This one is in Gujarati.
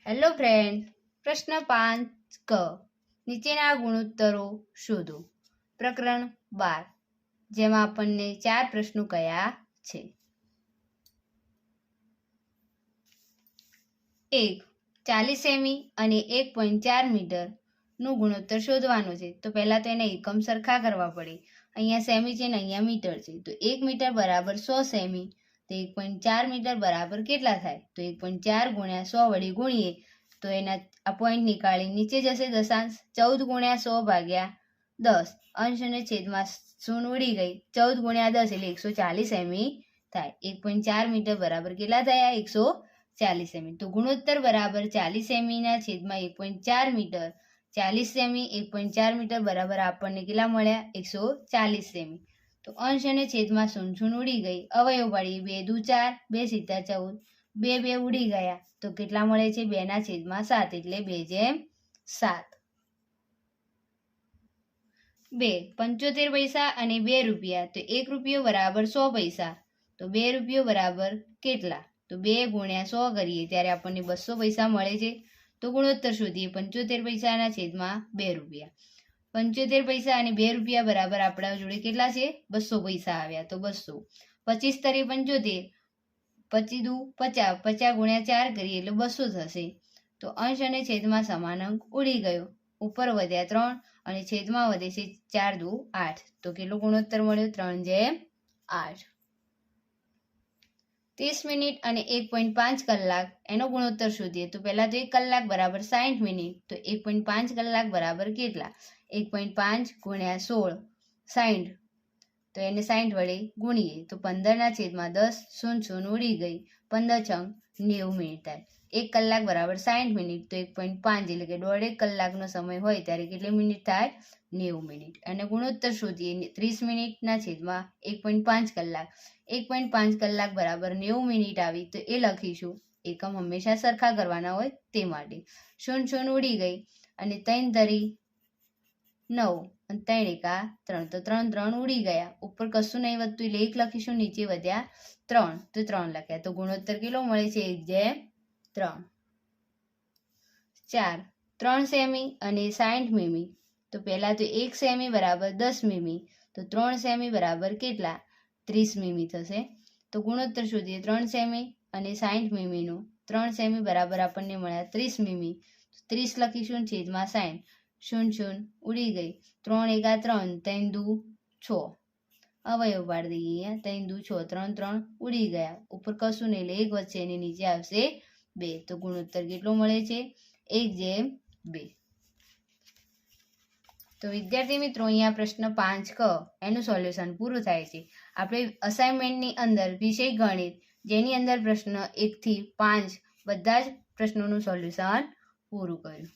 હેલો ફ્રેન્ડ, પ્રશ્ન 5 ક નીચેના ગુણોત્તરો શોધો. પ્રકરણ 12 જેમાં આપણને 4 પ્રશ્નો કયા છે. 1. 40 સેમી અને 1.4 મીટર નું ગુણોત્તર શોધવાનો છે. તો પહેલા તો એને એકમ સરખા કરવા પડે. અહીંયા સેમી છે ને અહીંયા મીટર છે. તો 1 મીટર બરાબર 100 સેમી. તો 1.4 મીટર બરાબર કેટલા થાય? તો 1.4 ગુણ્યા 100 વડે ગુણીએ તો એના આ પોઈન્ટ નીકાળી નીચે જશે દશાંશ. 14 ગુણ્યા 100 ભાગ્યા 10. અંશ અને છેદમાં શૂન્ય ઉડી ગઈ. 14 ગુણ્યા 10 એટલે 140 સેમી થાય. 1.4 મીટર બરાબર કેટલા થયા? 140 સેમી. તો ગુણોત્તર બરાબર 40 સેમીના છેદમાં 1.4 મીટર. 40 સેમી 1.4 મીટર બરાબર આપણને કેટલા મળ્યા? 140 સેમી. તો અંશ અને છેદમાં શૂન્ય ઉડી ગઈ. અવયવ પાડીએ. 2 દુ 4, 2 સીધા 14, 2 2 ઉડી ગયા. તો કેટલા મળે છે? 2/7 એટલે 2/7. 2. 75 પૈસા અને 2 રૂપિયા. તો 1 રૂપિયો બરાબર 100 પૈસા. તો 2 રૂપિયો બરાબર કેટલા? તો 2 ગુણ્યા 100 કરીએ ત્યારે આપણને 200 પૈસા મળે છે. તો ગુણોત્તર શોધીએ. 75 પૈસાના છેદમાં 2 રૂપિયા. 75 પૈસા અને 2 રૂપિયા બરાબર આપણા જોડે કેટલા છે? 200 પૈસા આવ્યા. તો 200. 25 તરી 75, 25 દુ 50, 50 ગુણ્યા 4 કરીએ એટલે 200 થશે. તો અંશ અને છેદમાં સમાન અંક ઉડી ગયો. ઉપર વધ્યા 3 અને છેદમાં વધે છે 4 દુ 8. તો કેટલો ગુણોત્તર મળ્યો? 3/8. 30 મિનિટ અને 1.5 કલાક એનો ગુણોત્તર શોધીએ. તો પહેલા તો 1 કલાક બરાબર 60 મિનિટ. તો 1.5 કલાક બરાબર કેટલા? 1.5 ગુણ્યા 16, 60. તો એને 60 વડે ગુણીએ તો 15/10 શૂન્ય ઉડી ગઈ. 15 છંગ 90 મિનિટ થાય. 1 કલાક બરાબર 60 મિનિટ. તો 1.5 એટલે કે 1.5 કલાકનો સમય હોય ત્યારે કેટલી મિનિટ થાય? 90 મિનિટ. અને ગુણોત્તર શોધીએ. 30 મિનિટના છેદમાં 1.5 કલાક. 1.5 કલાક બરાબર 90 મિનિટ આવી. તો એ લખીશું. એકમ હંમેશા સરખા કરવાના હોય તે માટે. શૂન્ય ઉડી ગઈ અને 3 તરી 9 અને 3 એકા 3. તો 3 3 ઉડી ગયા. ઉપર કશું નહીં વધતું એટલે 1 લખીશું. નીચે વધ્યા 3 તો 3 લખ્યા. તો ગુણોત્તર કેટલો મળે છે? 1/3. 4. 3 સેમી અને 60 મીમી. તો પહેલા તો 1 સેમી બરાબર 10 મીમી. તો 3 સેમી બરાબર કેટલા? 30 મીમી થશે. તો ગુણોત્તર શોધીએ. 3 સેમી અને 60 મીમીનું. 3 સેમી બરાબર આપણને મળ્યા 30 મીમી. 30 લખીશું છેદમાં 60. શૂન્ય ઉડી ગઈ. 3 એકા 3, 3 દુ 6. અવયવ પાડી દઈએ. 3 દુ 6, 3 3 ઉડી ગયા. ઉપર કશું નહીં એટલે 1 વધશે અને નીચે આવશે 2. તો ગુણોત્તર કેટલો મળે છે? 1/2. તો વિદ્યાર્થી મિત્રો, અહીંયા પ્રશ્ન 5 ક એનું સોલ્યુશન પૂરું થાય છે. આપણે અસાઇનમેન્ટની અંદર વિષય ગણિત જેની અંદર પ્રશ્ન 1 થી 5 બધા જ પ્રશ્નોનું સોલ્યુશન પૂરું કર્યું.